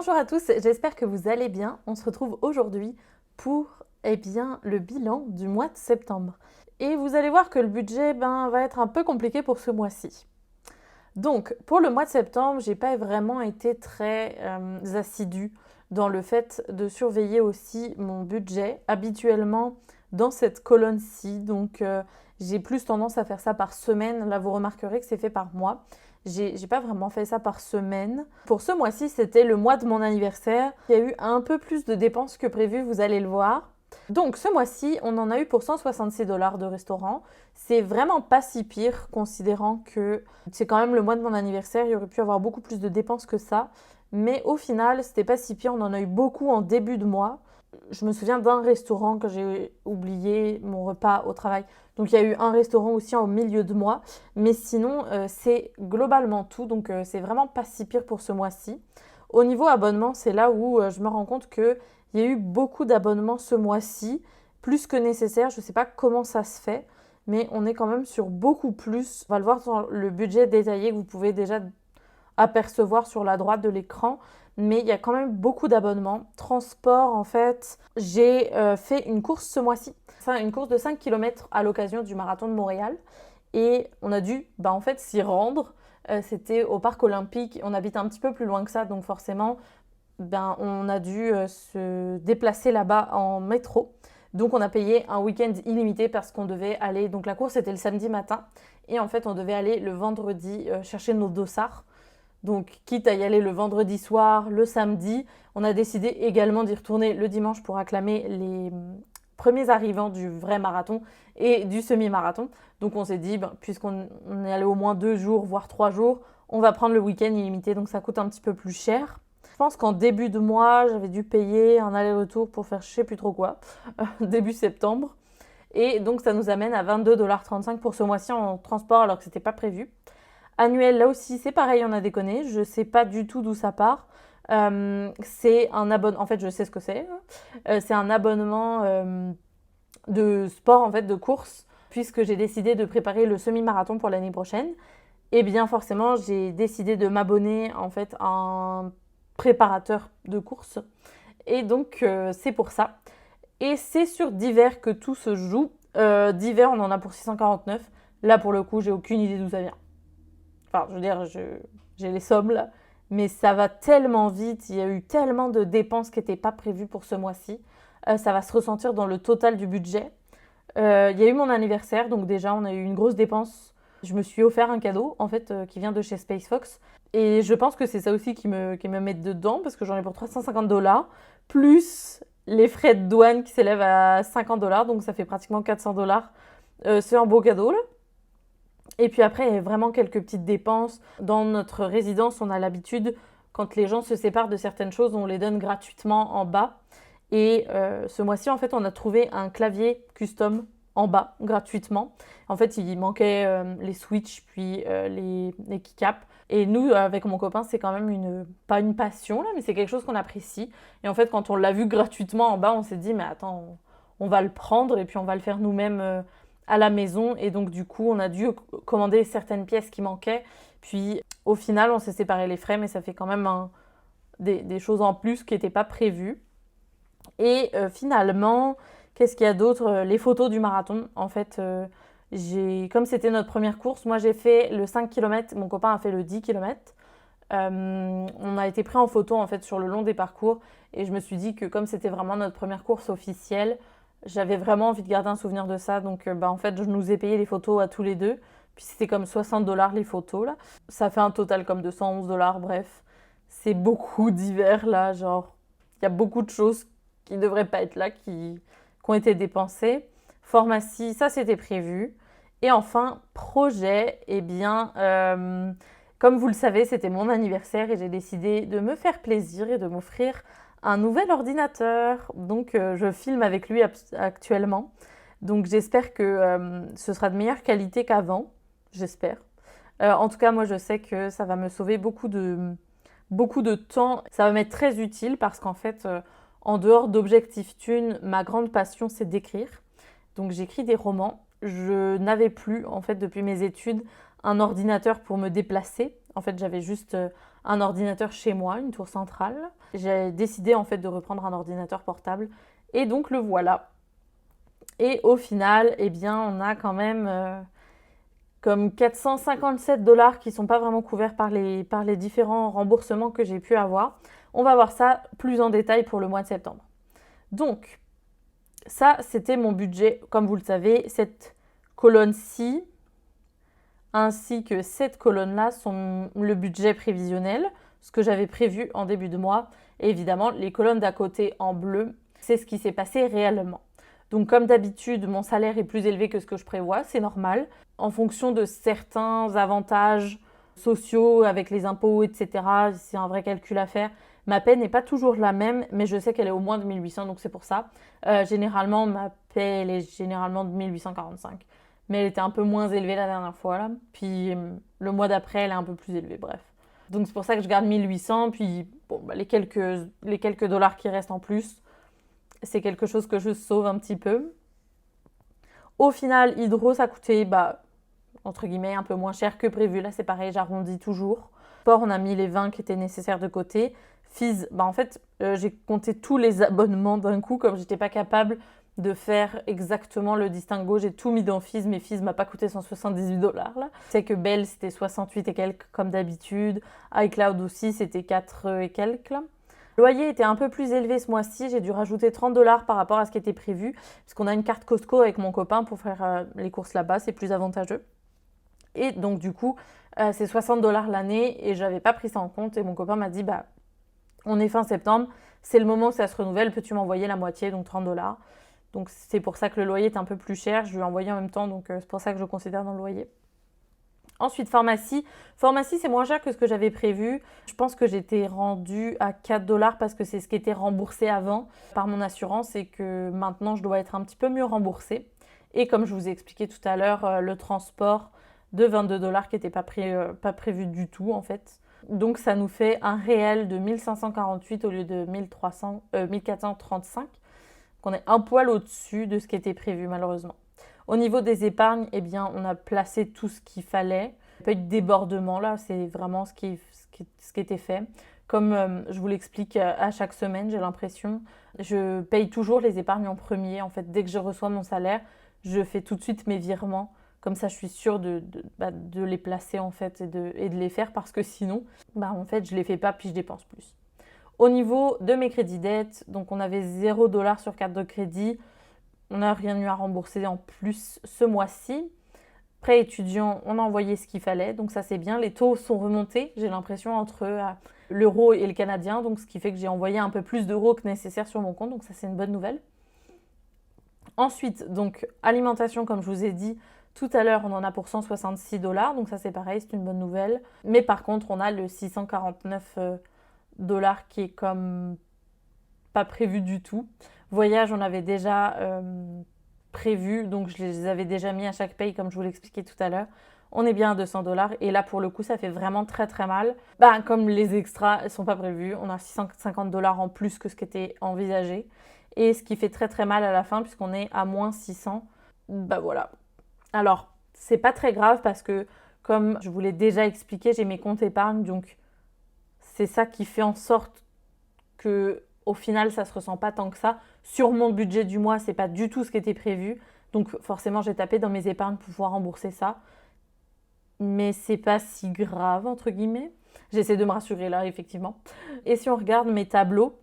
Bonjour à tous, j'espère que vous allez bien. On se retrouve aujourd'hui pour le bilan du mois de septembre. Et vous allez voir que le budget va être un peu compliqué pour ce mois-ci. Donc, pour le mois de septembre, j'ai pas vraiment été très assidue dans le fait de surveiller aussi mon budget. Habituellement, dans cette colonne-ci, j'ai plus tendance à faire ça par semaine. Là, vous remarquerez que c'est fait par mois. J'ai pas vraiment fait ça par semaine. Pour ce mois-ci, c'était le mois de mon anniversaire. Il y a eu un peu plus de dépenses que prévu, vous allez le voir. Donc ce mois-ci, on en a eu pour 166 $ de restaurant. C'est vraiment pas si pire, considérant que c'est quand même le mois de mon anniversaire. Il y aurait pu avoir beaucoup plus de dépenses que ça. Mais au final, c'était pas si pire. On en a eu beaucoup en début de mois. Je me souviens d'un restaurant que j'ai oublié mon repas au travail. Donc il y a eu un restaurant aussi au milieu de mois. Mais sinon, c'est globalement tout. Donc c'est vraiment pas si pire pour ce mois-ci. Au niveau abonnement, c'est là où je me rends compte qu'il y a eu beaucoup d'abonnements ce mois-ci, plus que nécessaire. Je ne sais pas comment ça se fait, mais on est quand même sur beaucoup plus. On va le voir dans le budget détaillé que vous pouvez déjà apercevoir sur la droite de l'écran. Mais il y a quand même beaucoup d'abonnements. Transport, en fait, j'ai fait une course ce mois-ci. Une course de 5 km à l'occasion du marathon de Montréal. Et on a dû en fait s'y rendre. C'était au parc olympique. On habite un petit peu plus loin que ça, donc forcément, on a dû se déplacer là-bas en métro. Donc on a payé un week-end illimité parce qu'on devait aller. Donc la course était le samedi matin. Et en fait, on devait aller le vendredi chercher nos dossards. Donc, quitte à y aller le vendredi soir, le samedi, on a décidé également d'y retourner le dimanche pour acclamer les premiers arrivants du vrai marathon et du semi-marathon. Donc, on s'est dit, puisqu'on est allé au moins 2 jours, voire 3 jours, on va prendre le week-end illimité, donc ça coûte un petit peu plus cher. Je pense qu'en début de mois, j'avais dû payer un aller-retour pour faire je sais plus trop quoi, début septembre. Et donc, ça nous amène à 22,35 $ pour ce mois-ci en transport alors que c'était pas prévu. Annuel, là aussi, c'est pareil, on a déconné. Je sais pas du tout d'où ça part. C'est un abonnement. En fait, je sais ce que c'est. C'est un abonnement de sport, en fait, de course, puisque j'ai décidé de préparer le semi-marathon pour l'année prochaine. Et bien, forcément, j'ai décidé de m'abonner, en fait, à un préparateur de course. Et donc, c'est pour ça. Et c'est sur Divers que tout se joue. Divers, on en a pour 649. Là, pour le coup, j'ai aucune idée d'où ça vient. Enfin, je veux dire, j'ai les sommes là. Mais ça va tellement vite. Il y a eu tellement de dépenses qui n'étaient pas prévues pour ce mois-ci. Ça va se ressentir dans le total du budget. Il y a eu mon anniversaire. Donc déjà, on a eu une grosse dépense. Je me suis offert un cadeau, en fait, qui vient de chez Space Fox. Et je pense que c'est ça aussi qui me met dedans. Parce que j'en ai pour 350 $. Plus les frais de douane qui s'élèvent à 50 $. Donc ça fait pratiquement 400 $. C'est un beau cadeau, là. Et puis après, il y a vraiment quelques petites dépenses. Dans notre résidence, on a l'habitude, quand les gens se séparent de certaines choses, on les donne gratuitement en bas. Et ce mois-ci, en fait, on a trouvé un clavier custom en bas, gratuitement. En fait, il manquait les switches, puis les keycaps. Et nous, avec mon copain, c'est quand même pas une passion, là, mais c'est quelque chose qu'on apprécie. Et en fait, quand on l'a vu gratuitement en bas, on s'est dit, mais attends, on va le prendre et puis on va le faire nous-mêmes à la maison. Et donc, du coup, on a dû commander certaines pièces qui manquaient. Puis, au final, on s'est séparé les frais, mais ça fait quand même des choses en plus qui n'étaient pas prévues. Et finalement, qu'est-ce qu'il y a d'autre? Les photos du marathon. En fait, comme c'était notre première course, moi j'ai fait le 5 km, mon copain a fait le 10 km. On a été pris en photo en fait sur le long des parcours et je me suis dit que comme c'était vraiment notre première course officielle, j'avais vraiment envie de garder un souvenir de ça. Donc en fait, je nous ai payé les photos à tous les deux. Puis c'était comme 60 $ les photos là. Ça fait un total comme de 111 $. Bref, c'est beaucoup divers là. Genre, il y a beaucoup de choses qui ne devraient pas être là, qui ont été dépensées. Pharmacie, ça c'était prévu. Et enfin, projet, comme vous le savez, c'était mon anniversaire et j'ai décidé de me faire plaisir et de m'offrir un nouvel ordinateur. Donc, je filme avec lui actuellement. Donc, j'espère que ce sera de meilleure qualité qu'avant. J'espère. En tout cas, moi, je sais que ça va me sauver beaucoup de temps. Ça va m'être très utile parce qu'en fait, en dehors d'Objectif Thune, ma grande passion, c'est d'écrire. Donc, j'écris des romans. Je n'avais plus, en fait, depuis mes études, un ordinateur pour me déplacer. En fait, j'avais juste un ordinateur chez moi, une tour centrale. J'ai décidé en fait de reprendre un ordinateur portable et donc le voilà. Et au final, eh bien, on a quand même comme 457 dollars qui ne sont pas vraiment couverts par les différents remboursements que j'ai pu avoir. On va voir ça plus en détail pour le mois de septembre. Donc, ça, c'était mon budget. Comme vous le savez, cette colonne-ci, ainsi que cette colonne-là, sont le budget prévisionnel, ce que j'avais prévu en début de mois. Et évidemment, les colonnes d'à côté en bleu, c'est ce qui s'est passé réellement. Donc comme d'habitude, mon salaire est plus élevé que ce que je prévois, c'est normal. En fonction de certains avantages sociaux avec les impôts, etc., c'est un vrai calcul à faire. Ma paie n'est pas toujours la même, mais je sais qu'elle est au moins de 1800, donc c'est pour ça. Généralement, ma paie, elle est généralement de 1845. Mais elle était un peu moins élevée la dernière fois, là. Puis le mois d'après, elle est un peu plus élevée, bref. Donc c'est pour ça que je garde 1800, puis bon, bah, les quelques dollars qui restent en plus, c'est quelque chose que je sauve un petit peu. Au final, Hydro, ça coûtait, entre guillemets, un peu moins cher que prévu. Là, c'est pareil, j'arrondis toujours. Sport, on a mis les 20 qui étaient nécessaires de côté. Fizz, en fait, j'ai compté tous les abonnements d'un coup, comme j'étais pas capable de faire exactement le distinguo. J'ai tout mis dans Fizz, mais Fizz m'a pas coûté 178 dollars là. C'est que Bell, c'était 68 et quelques comme d'habitude. iCloud aussi, c'était 4 et quelques là. Le loyer était un peu plus élevé ce mois-ci. J'ai dû rajouter 30 dollars par rapport à ce qui était prévu, puisqu'on a une carte Costco avec mon copain pour faire les courses là-bas. C'est plus avantageux. Et donc, du coup, c'est 60 dollars l'année et j'avais pas pris ça en compte. Et mon copain m'a dit, on est fin septembre, c'est le moment où ça se renouvelle, peux-tu m'envoyer la moitié, donc 30 dollars. Donc, c'est pour ça que le loyer est un peu plus cher. Je lui ai envoyé en même temps, donc c'est pour ça que je le considère dans le loyer. Ensuite, pharmacie. Pharmacie, c'est moins cher que ce que j'avais prévu. Je pense que j'étais rendue à 4 dollars parce que c'est ce qui était remboursé avant par mon assurance et que maintenant, je dois être un petit peu mieux remboursée. Et comme je vous ai expliqué tout à l'heure, le transport de 22 dollars qui n'était pas prévu du tout en fait. Donc ça nous fait un réel de 1548 au lieu de 1435. On est un poil au-dessus de ce qui était prévu malheureusement. Au niveau des épargnes, eh bien, on a placé tout ce qu'il fallait. Il n'y a pas eu de débordement là, c'est vraiment ce qui était fait. Comme je vous l'explique à chaque semaine, j'ai l'impression, je paye toujours les épargnes en premier. En fait, dès que je reçois mon salaire, je fais tout de suite mes virements. Comme ça, je suis sûre de les placer en fait et de les faire parce que sinon, en fait, je les fais pas puis je dépense plus. Au niveau de mes crédits dettes, donc on avait 0 $ sur carte de crédit. On n'a rien eu à rembourser en plus ce mois-ci. Prêt étudiant, on a envoyé ce qu'il fallait, donc ça c'est bien. Les taux sont remontés, j'ai l'impression, entre l'euro et le canadien, donc ce qui fait que j'ai envoyé un peu plus d'euros que nécessaire sur mon compte, donc ça c'est une bonne nouvelle. Ensuite, donc alimentation, comme je vous ai dit tout à l'heure, on en a pour 166 dollars, donc ça c'est pareil, c'est une bonne nouvelle. Mais par contre, on a le 649 dollars qui est comme pas prévu du tout. Voyage, on avait déjà prévu, donc je les avais déjà mis à chaque paye, comme je vous l'expliquais tout à l'heure. On est bien à 200 dollars et là pour le coup ça fait vraiment très très mal. Comme les extras ne sont pas prévus, on a 650 dollars en plus que ce qui était envisagé et ce qui fait très très mal à la fin puisqu'on est à moins 600. Voilà. Alors c'est pas très grave parce que comme je vous l'ai déjà expliqué, j'ai mes comptes épargne, donc c'est ça qui fait en sorte que au final ça se ressent pas tant que ça. Sur mon budget du mois, c'est pas du tout ce qui était prévu, donc forcément j'ai tapé dans mes épargnes pour pouvoir rembourser ça. Mais c'est pas si grave entre guillemets. J'essaie de me rassurer là effectivement. Et si on regarde mes tableaux,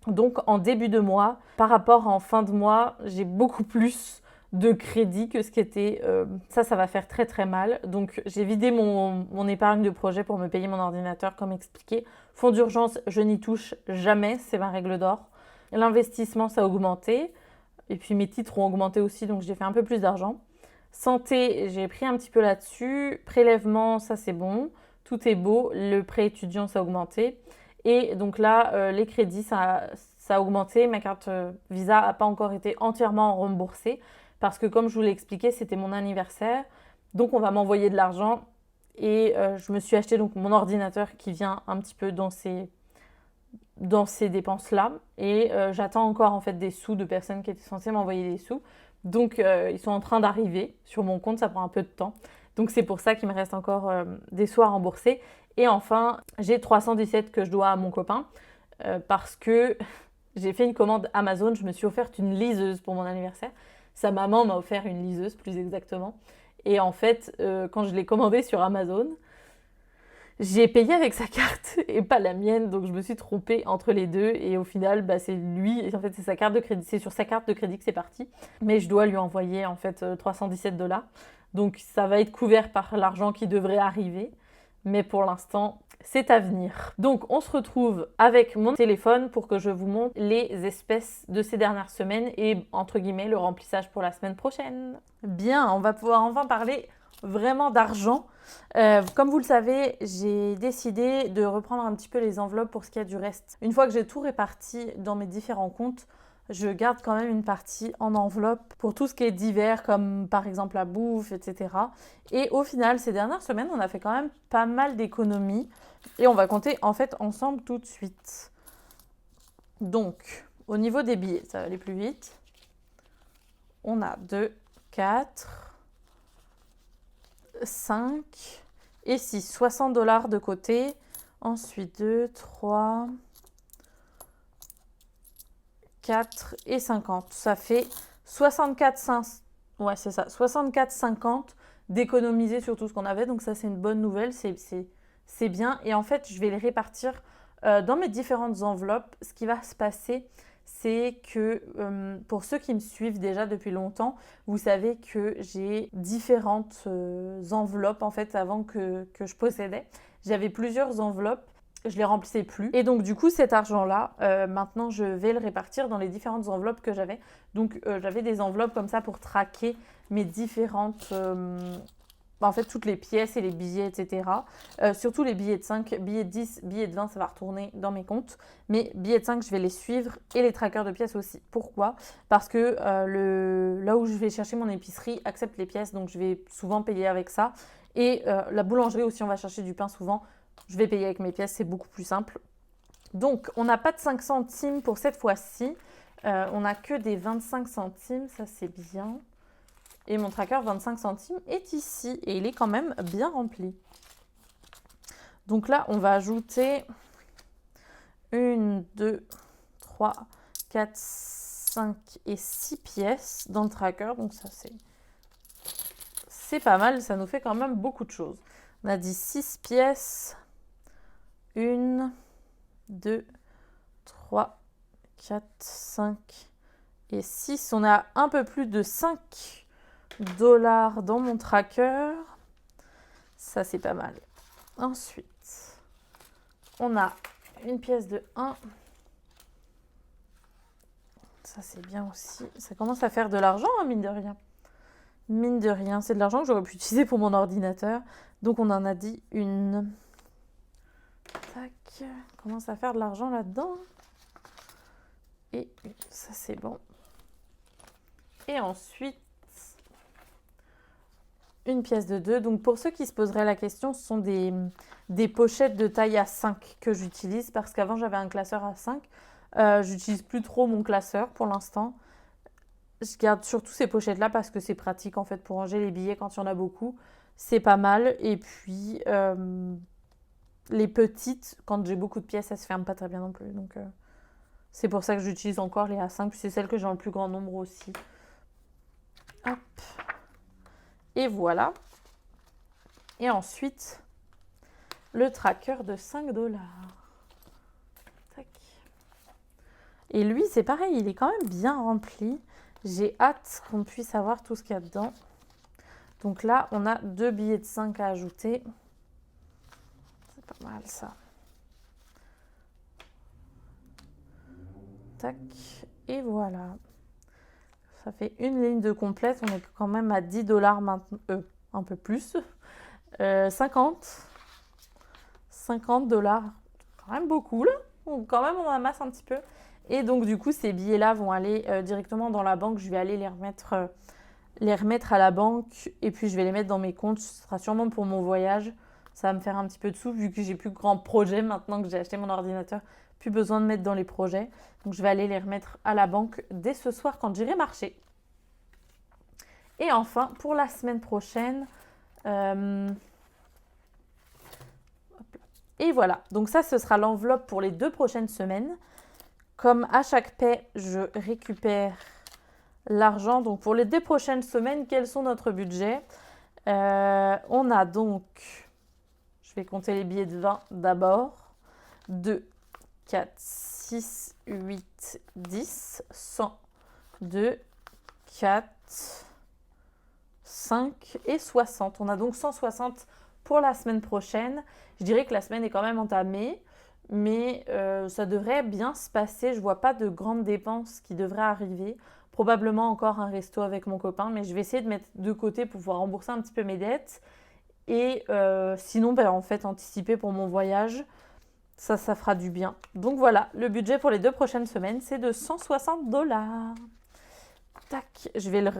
donc en début de mois, par rapport en fin de mois, j'ai beaucoup plus de crédit que ce qui était. Ça va faire très très mal. Donc j'ai vidé mon épargne de projet pour me payer mon ordinateur comme expliqué. Fonds d'urgence, je n'y touche jamais, c'est ma règle d'or. L'investissement, ça a augmenté. Et puis mes titres ont augmenté aussi, donc j'ai fait un peu plus d'argent. Santé, j'ai pris un petit peu là-dessus. Prélèvement, ça c'est bon. Tout est beau. Le prêt étudiant, ça a augmenté. Et donc là, les crédits, ça a augmenté. Ma carte Visa n'a pas encore été entièrement remboursée parce que comme je vous l'ai expliqué, c'était mon anniversaire. Donc on va m'envoyer de l'argent et je me suis acheté donc mon ordinateur qui vient un petit peu dans ces dépenses-là. Et j'attends encore en fait des sous de personnes qui étaient censées m'envoyer des sous. Donc ils sont en train d'arriver sur mon compte, ça prend un peu de temps. Donc c'est pour ça qu'il me reste encore des sous à rembourser. Et enfin, j'ai 317 que je dois à mon copain parce que j'ai fait une commande Amazon. Je me suis offerte une liseuse pour mon anniversaire. Sa maman m'a offert une liseuse, plus exactement. Et en fait, quand je l'ai commandée sur Amazon, j'ai payé avec sa carte et pas la mienne, donc je me suis trompée entre les deux. Et au final, bah, c'est lui, en fait, c'est sa carte de crédit, c'est sur sa carte de crédit que c'est parti. Mais je dois lui envoyer en fait 317 $. Donc ça va être couvert par l'argent qui devrait arriver. Mais pour l'instant, c'est à venir. Donc on se retrouve avec mon téléphone pour que je vous montre les espèces de ces dernières semaines et entre guillemets le remplissage pour la semaine prochaine. Bien, on va pouvoir enfin parler vraiment d'argent. Comme vous le savez, j'ai décidé de reprendre un petit peu les enveloppes pour ce qui est du reste. Une fois que j'ai tout réparti dans mes différents comptes, je garde quand même une partie en enveloppe pour tout ce qui est divers, comme par exemple la bouffe, etc. Et au final, ces dernières semaines, on a fait quand même pas mal d'économies. Et on va compter en fait ensemble tout de suite. Donc, au niveau des billets, ça va aller plus vite. On a 2, 4, 5 et 6. 60 $ de côté. Ensuite, 2, 3... 4 et 50. Ça fait 64,50. Ouais, c'est ça. 64,50 d'économiser sur tout ce qu'on avait. Donc ça, c'est une bonne nouvelle. C'est bien. Et en fait, je vais les répartir dans mes différentes enveloppes. Ce qui va se passer, c'est que pour ceux qui me suivent déjà depuis longtemps, vous savez que j'ai différentes enveloppes en fait avant que je possédais. J'avais plusieurs enveloppes. Je les remplissais plus. Et donc du coup cet argent-là, maintenant je vais le répartir dans les différentes enveloppes que j'avais. Donc j'avais des enveloppes comme ça pour traquer mes différentes... en fait toutes les pièces et les billets, etc. Surtout les billets de 5, billets de 10, billets de 20, ça va retourner dans mes comptes. Mais billets de 5, je vais les suivre et les trackers de pièces aussi. Pourquoi ? Parce que là où je vais chercher mon épicerie accepte les pièces, donc je vais souvent payer avec ça. Et la boulangerie aussi, on va chercher du pain souvent. Je vais payer avec mes pièces, c'est beaucoup plus simple. Donc, on n'a pas de 5 centimes pour cette fois-ci. On n'a que des 25 centimes, ça c'est bien. Et mon tracker 25 centimes est ici et il est quand même bien rempli. Donc là, on va ajouter 1, 2, 3, 4, 5 et 6 pièces dans le tracker. Donc ça, c'est pas mal, ça nous fait quand même beaucoup de choses. On a dit 6 pièces. 1, 2, 3, 4, 5 et 6. On a un peu plus de 5 $ dans mon tracker. Ça, c'est pas mal. Ensuite, on a une pièce de 1. Ça, c'est bien aussi. Ça commence à faire de l'argent, hein, mine de rien. Mine de rien, c'est de l'argent que j'aurais pu utiliser pour mon ordinateur. Donc, on en a dit une... Tac, on commence à faire de l'argent là-dedans. Et ça, c'est bon. Et ensuite, une pièce de 2. Donc, pour ceux qui se poseraient la question, ce sont des pochettes de taille A5 que j'utilise parce qu'avant, j'avais un classeur A5. J'utilise plus trop mon classeur pour l'instant. Je garde surtout ces pochettes-là parce que c'est pratique en fait pour ranger les billets quand il y en a beaucoup. C'est pas mal. Et puis... les petites, quand j'ai beaucoup de pièces, elles se ferment pas très bien non plus. Donc, c'est pour ça que j'utilise encore les A5. Puis c'est celles que j'ai en le plus grand nombre aussi. Hop. Et voilà. Et ensuite, le tracker de 5 $. Tac. Et lui, c'est pareil, il est quand même bien rempli. J'ai hâte qu'on puisse avoir tout ce qu'il y a dedans. Donc là, on a 2 billets de 5 à ajouter. Pas mal ça. Tac. Et voilà. Ça fait une ligne de complète. On est quand même à 10 $ maintenant. Un peu plus. 50. 50 $. Quand même beaucoup là. Donc, quand même on amasse un petit peu. Et donc du coup ces billets là vont aller directement dans la banque. Je vais aller les remettre à la banque. Et puis je vais les mettre dans mes comptes. Ce sera sûrement pour mon voyage. Ça va me faire un petit peu de sous vu que j'ai plus de grands projets maintenant que j'ai acheté mon ordinateur. Plus besoin de mettre dans les projets. Donc je vais aller les remettre à la banque dès ce soir quand j'irai marcher. Et enfin, pour la semaine prochaine, Et voilà, donc ça, ce sera l'enveloppe pour les 2 prochaines semaines. Comme à chaque paie, je récupère l'argent. Donc pour les 2 prochaines semaines, quels sont notre budget? On a donc, je vais compter les billets de 20 d'abord, 2, 4, 6, 8, 10, 100, 2, 4, 5 et 60. On a donc 160 pour la semaine prochaine. Je dirais que la semaine est quand même entamée, mais ça devrait bien se passer. Je ne vois pas de grandes dépenses qui devraient arriver. Probablement encore un resto avec mon copain, mais je vais essayer de mettre de côté pour pouvoir rembourser un petit peu mes dettes. Et sinon, en fait, anticiper pour mon voyage, ça fera du bien. Donc voilà, le budget pour les 2 prochaines semaines, c'est de 160 $. Tac, je vais le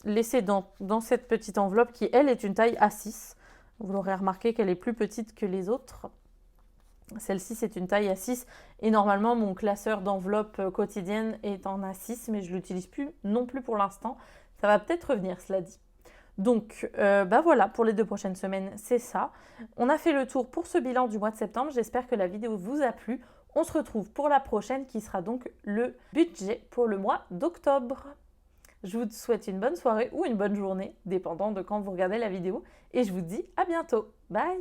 laisser dans cette petite enveloppe qui, elle, est une taille A6. Vous l'aurez remarqué qu'elle est plus petite que les autres. Celle-ci, c'est une taille A6 et normalement, mon classeur d'enveloppe quotidienne est en A6, mais je ne l'utilise plus non plus pour l'instant. Ça va peut-être revenir, cela dit. Donc, voilà, pour les 2 prochaines semaines, c'est ça. On a fait le tour pour ce bilan du mois de septembre. J'espère que la vidéo vous a plu. On se retrouve pour la prochaine qui sera donc le budget pour le mois d'octobre. Je vous souhaite une bonne soirée ou une bonne journée, dépendant de quand vous regardez la vidéo. Et je vous dis à bientôt. Bye!